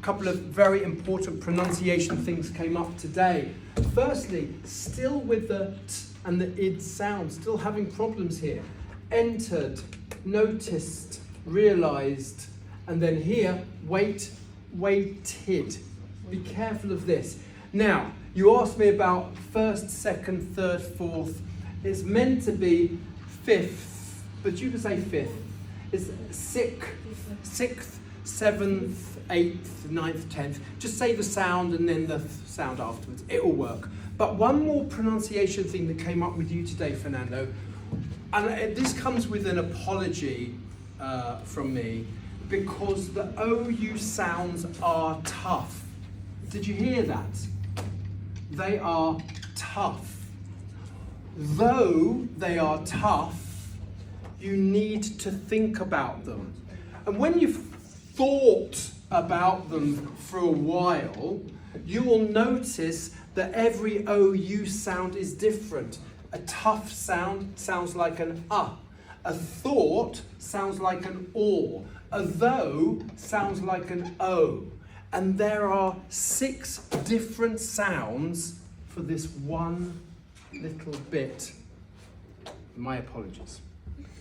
A couple of very important pronunciation things came up today. Firstly, still with the t and the id sound, still having problems here. Entered, noticed, realised, and then here, waited. Be careful of this. Now, you asked me about first, second, third, fourth. It's meant to be fifth, but you can say fifth. It's sixth, seventh, eighth, ninth, 10th. Just say the sound and then the sound afterwards. It will work. But one more pronunciation thing that came up with you today, Fernando, and this comes with an apology from me, because the OU sounds are tough. Did you hear that? They are tough. Though they are tough, you need to think about them. And when you've thought about them for a while, you will notice that every OU sound is different. A tough sound sounds like an A thought sounds like an or. A though sounds like an O. And there are 6 different sounds for this one little bit. My apologies.